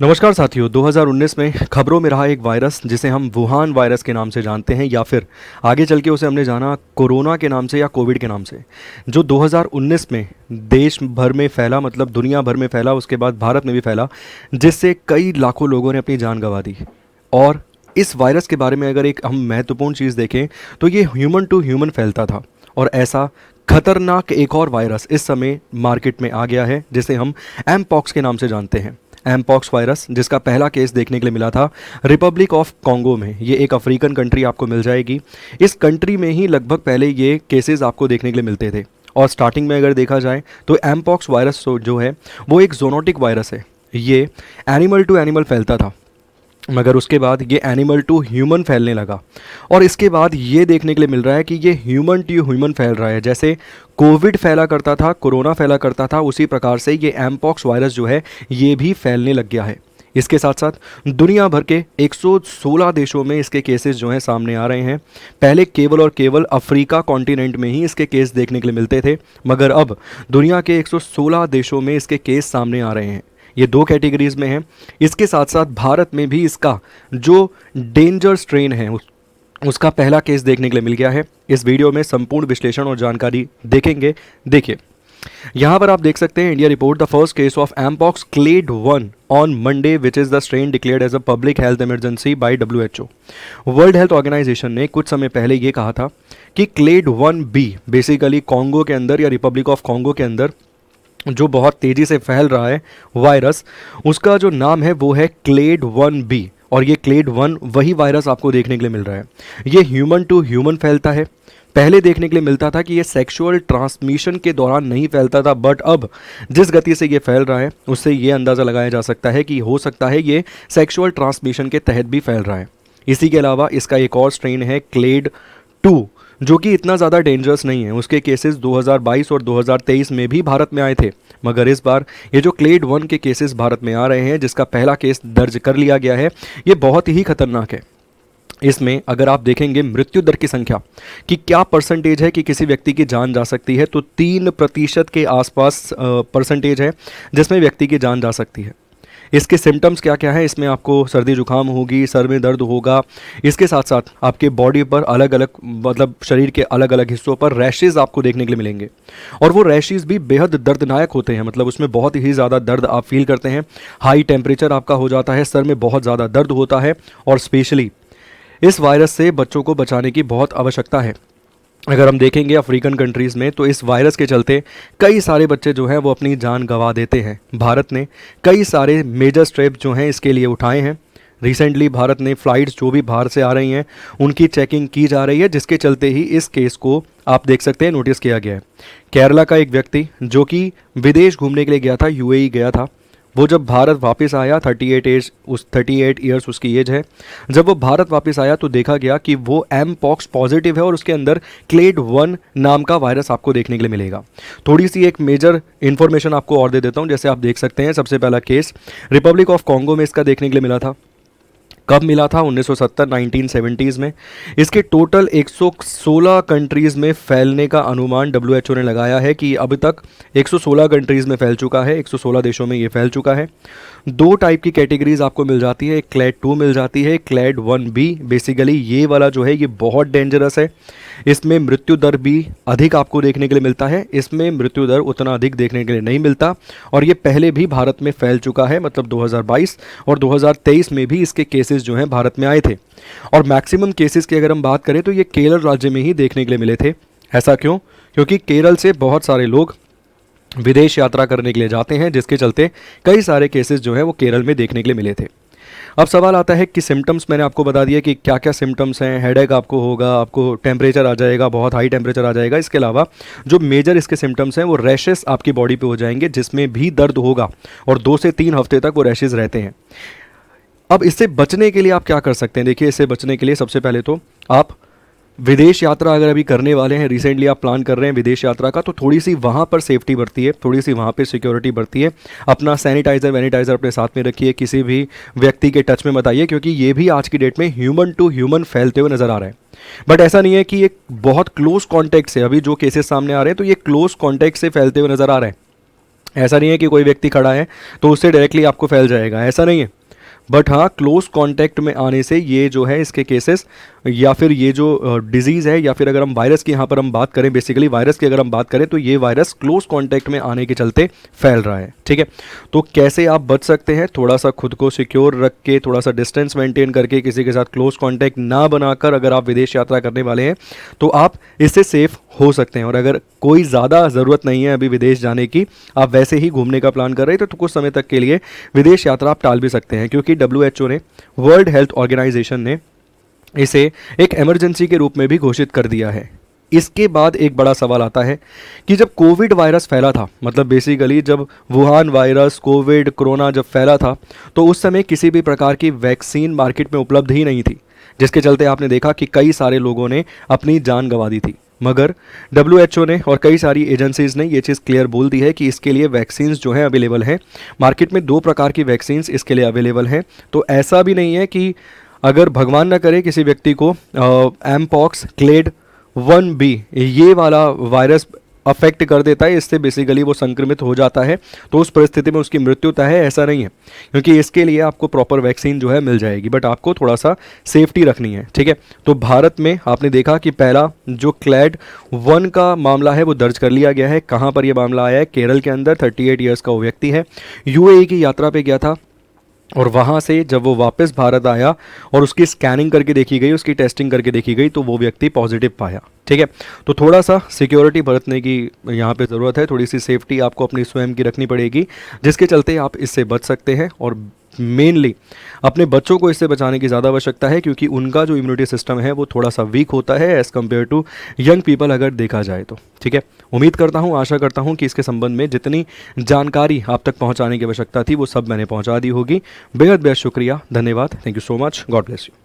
नमस्कार साथियों। 2019 में खबरों में रहा एक वायरस जिसे हम वुहान वायरस के नाम से जानते हैं, या फिर आगे चल के उसे हमने जाना कोरोना के नाम से या कोविड के नाम से, जो 2019 में देश भर में फैला, मतलब दुनिया भर में फैला, उसके बाद भारत में भी फैला, जिससे कई लाखों लोगों ने अपनी जान गंवा दी। और इस वायरस के बारे में अगर एक हम महत्वपूर्ण चीज़ देखें तो ये ह्यूमन टू ह्यूमन फैलता था, और ऐसा खतरनाक एक और वायरस इस समय मार्केट में आ गया है जिसे हम एमपॉक्स के नाम से जानते हैं। एमपॉक्स वायरस, जिसका पहला केस देखने के लिए मिला था रिपब्लिक ऑफ कॉन्गो में। ये एक अफ्रीकन कंट्री आपको मिल जाएगी। इस कंट्री में ही लगभग पहले ये केसेस आपको देखने के लिए मिलते थे। और स्टार्टिंग में अगर देखा जाए तो एमपॉक्स वायरस जो है वो एक जोनोटिक वायरस है। ये एनिमल टू एनिमल फैलता था, मगर उसके बाद ये एनिमल टू ह्यूमन फैलने लगा। और इसके बाद ये देखने के लिए मिल रहा है कि ये ह्यूमन टू ह्यूमन फैल रहा है। जैसे कोविड फैला करता था, कोरोना फैला करता था, उसी प्रकार से ये एमपॉक्स वायरस जो है ये भी फैलने लग गया है। इसके साथ साथ दुनिया भर के 116 देशों में इसके केसेस जो हैं सामने आ रहे हैं। पहले केवल और केवल अफ्रीका कॉन्टिनेंट में ही इसके केस देखने के लिए मिलते थे, मगर अब दुनिया के 116 देशों में इसके केस सामने आ रहे हैं। ये दो कैटेगरीज में है। इसके साथ साथ भारत में भी इसका जो डेंजर स्ट्रेन है उसका पहला केस देखने के लिए मिल गया है। इस वीडियो में संपूर्ण विश्लेषण और जानकारी देखेंगे। देखिए, यहाँ पर आप देख सकते हैं, India report the first case of mpox clade 1 on Monday which is the strain declared as a public health emergency by WHO। World Health Organization ने कुछ समय पहले ये कहा था कि क्लेड 1B बेसिकली कॉन्गो के अंदर या रिपब्लिक ऑफ कॉन्गो के अंदर जो बहुत तेज़ी से फैल रहा है वायरस, उसका जो नाम है वो है क्लेड 1B। और ये क्लेड 1 वही वायरस आपको देखने के लिए मिल रहा है। ये ह्यूमन टू ह्यूमन फैलता है। पहले देखने के लिए मिलता था कि ये सेक्सुअल ट्रांसमिशन के दौरान नहीं फैलता था, बट अब जिस गति से ये फैल रहा है उससे ये अंदाज़ा लगाया जा सकता है कि हो सकता है ये सेक्सुअल ट्रांसमिशन के तहत भी फैल रहा है। इसी के अलावा इसका एक और स्ट्रेन है क्लेड 2, जो कि इतना ज़्यादा डेंजरस नहीं है। उसके केसेस 2022 और 2023 में भी भारत में आए थे, मगर इस बार ये जो क्लेड 1 के केसेस भारत में आ रहे हैं, जिसका पहला केस दर्ज कर लिया गया है, ये बहुत ही खतरनाक है। इसमें अगर आप देखेंगे मृत्यु दर की संख्या कि क्या परसेंटेज है कि किसी व्यक्ति की जान जा सकती है, तो 3% के आसपास परसेंटेज है जिसमें व्यक्ति की जान जा सकती है। इसके सिम्टम्स क्या क्या है? इसमें आपको सर्दी जुकाम होगी, सर में दर्द होगा। इसके साथ साथ आपके बॉडी पर अलग अलग, मतलब शरीर के अलग अलग हिस्सों पर रैशेज़ आपको देखने के लिए मिलेंगे, और वो रैशेज़ भी बेहद दर्दनाक होते हैं। मतलब उसमें बहुत ही ज़्यादा दर्द आप फील करते हैं। हाई टेम्परेचर आपका हो जाता है, सर में बहुत ज़्यादा दर्द होता है, और स्पेशली इस वायरस से बच्चों को बचाने की बहुत आवश्यकता है। अगर हम देखेंगे अफ्रीकन कंट्रीज़ में, तो इस वायरस के चलते कई सारे बच्चे जो हैं वो अपनी जान गंवा देते हैं। भारत ने कई सारे मेजर स्टेप जो हैं इसके लिए उठाए हैं। रिसेंटली भारत ने फ़्लाइट्स जो भी बाहर से आ रही हैं उनकी चेकिंग की जा रही है, जिसके चलते ही इस केस को आप देख सकते हैं नोटिस किया गया है। केरला का एक व्यक्ति जो कि विदेश घूमने के लिए गया था, UAE गया था, वो जब भारत वापस आया, 38 ईयर्स उसकी एज है, जब वो भारत वापस आया तो देखा गया कि वो एमपॉक्स पॉजिटिव है, और उसके अंदर क्लेड 1 नाम का वायरस आपको देखने के लिए मिलेगा। थोड़ी सी एक मेजर इन्फॉर्मेशन आपको और दे देता हूँ। जैसे आप देख सकते हैं, सबसे पहला केस रिपब्लिक ऑफ कॉन्गो में इसका देखने के लिए मिला था। कब मिला था? 1970 1970s में। इसके टोटल 116 कंट्रीज़ में फैलने का अनुमान WHO ने लगाया है कि अब तक 116 कंट्रीज़ में फैल चुका है, 116 देशों में ये फैल चुका है। दो टाइप की कैटेगरीज आपको मिल जाती है, एक क्लेड 2 मिल जाती है, क्लेड 1B। बेसिकली ये वाला जो है ये बहुत डेंजरस है। इसमें मृत्यु दर भी अधिक आपको देखने के लिए मिलता है। इसमें मृत्यु दर उतना अधिक देखने के लिए नहीं मिलता, और ये पहले भी भारत में फैल चुका है। मतलब 2022 और 2023 में भी इसके केसेस जो हैं भारत में आए थे। और मैक्सिमम केसेस की अगर हम बात करें तो ये केरल राज्य में ही देखने के लिए मिले थे। ऐसा क्यों? क्योंकि केरल से बहुत सारे लोग विदेश यात्रा करने के लिए जाते हैं, जिसके चलते कई सारे केसेस जो हैं वो केरल में देखने के लिए मिले थे। अब सवाल आता है कि सिम्टम्स मैंने आपको बता दिया कि क्या क्या सिम्टम्स हैं। हेडेक आपको होगा, आपको टेम्परेचर आ जाएगा, बहुत हाई टेम्परेचर आ जाएगा। इसके अलावा जो मेजर इसके सिम्टम्स हैं वो रैशेस आपकी बॉडी पे हो जाएंगे, जिसमें भी दर्द होगा, और 2 से 3 हफ्ते तक वो रैशेज़ रहते हैं। अब इससे बचने के लिए आप क्या कर सकते हैं? देखिए, इससे बचने के लिए सबसे पहले तो आप विदेश यात्रा अगर अभी करने वाले हैं, रिसेंटली आप प्लान कर रहे हैं विदेश यात्रा का, तो थोड़ी सी वहाँ पर सेफ्टी बरती है, थोड़ी सी वहाँ पे सिक्योरिटी बरती है। अपना सैनिटाइज़र अपने साथ में रखिए, किसी भी व्यक्ति के टच में मत आइए, क्योंकि ये भी आज की डेट में ह्यूमन टू ह्यूमन फैलते हुए नज़र आ रहा है। बट ऐसा नहीं है कि ये बहुत क्लोज कॉन्टैक्ट से, अभी जो केसेस सामने आ रहे हैं तो ये क्लोज कॉन्टैक्ट से फैलते हुए नज़र आ रहे हैं। ऐसा नहीं है कि कोई व्यक्ति खड़ा है तो उससे डायरेक्टली आपको फैल जाएगा, ऐसा नहीं है। बट हाँ, क्लोज कांटेक्ट में आने से ये जो है इसके केसेस या फिर ये जो डिजीज़ है, या फिर अगर हम वायरस की यहाँ पर हम बात करें, बेसिकली वायरस की अगर हम बात करें, तो ये वायरस क्लोज कांटेक्ट में आने के चलते फैल रहा है। ठीक है, तो कैसे आप बच सकते हैं? थोड़ा सा खुद को सिक्योर रख के, थोड़ा सा डिस्टेंस मेंटेन करके, किसी के साथ क्लोज कांटेक्ट ना बनाकर अगर आप विदेश यात्रा करने वाले हैं तो आप इससे सेफ हो सकते हैं। और अगर कोई ज़्यादा ज़रूरत नहीं है अभी विदेश जाने की, आप वैसे ही घूमने का प्लान कर रहे थे, तो कुछ समय तक के लिए विदेश यात्रा आप टाल भी सकते हैं, क्योंकि WHO ने, वर्ल्ड हेल्थ ऑर्गेनाइजेशन ने इसे एक इमरजेंसी के रूप में भी घोषित कर दिया है। इसके बाद एक बड़ा सवाल आता है कि जब कोविड वायरस फैला था, मतलब बेसिकली जब वुहान वायरस, कोविड, कोरोना जब फैला था, तो उस समय किसी भी प्रकार की वैक्सीन मार्केट में उपलब्ध ही नहीं थी, जिसके चलते आपने देखा कि कई सारे लोगों ने अपनी जान गंवा दी थी। मगर WHO ने और कई सारी एजेंसीज़ ने ये चीज़ क्लियर बोल दी है कि इसके लिए वैक्सीन्स जो हैं अवेलेबल हैं मार्केट में। 2 प्रकार की वैक्सीन्स इसके लिए अवेलेबल हैं। तो ऐसा भी नहीं है कि अगर भगवान ना करे किसी व्यक्ति को एमपॉक्स, क्लेड 1B ये वाला वायरस अफेक्ट कर देता है, इससे बेसिकली वो संक्रमित हो जाता है, तो उस परिस्थिति में उसकी मृत्यु तय है, ऐसा नहीं है। क्योंकि इसके लिए आपको प्रॉपर वैक्सीन जो है मिल जाएगी, बट आपको थोड़ा सा सेफ्टी रखनी है। ठीक है, तो भारत में आपने देखा कि पहला जो क्लैड 1 का मामला है वो दर्ज कर लिया गया है। कहाँ पर ये मामला आया है? केरल के अंदर 38 ईयर्स का वो व्यक्ति है, UAE की यात्रा पे गया था, और वहाँ से जब वो वापस भारत आया और उसकी स्कैनिंग करके देखी गई, उसकी टेस्टिंग करके देखी गई, तो वो व्यक्ति पॉजिटिव पाया। ठीक है, तो थोड़ा सा सिक्योरिटी बरतने की यहाँ पे ज़रूरत है, थोड़ी सी सेफ्टी आपको अपनी स्वयं की रखनी पड़ेगी, जिसके चलते आप इससे बच सकते हैं। और मेनली अपने बच्चों को इससे बचाने की ज़्यादा आवश्यकता है, क्योंकि उनका जो इम्यूनिटी सिस्टम है वो थोड़ा सा वीक होता है as compare to young people, अगर देखा जाए तो। ठीक है, उम्मीद करता हूँ, आशा करता हूँ कि इसके संबंध में जितनी जानकारी आप तक पहुँचाने की आवश्यकता थी वो सब मैंने पहुँचा दी होगी। बेहद बेहद शुक्रिया, धन्यवाद, thank you so much, God bless you.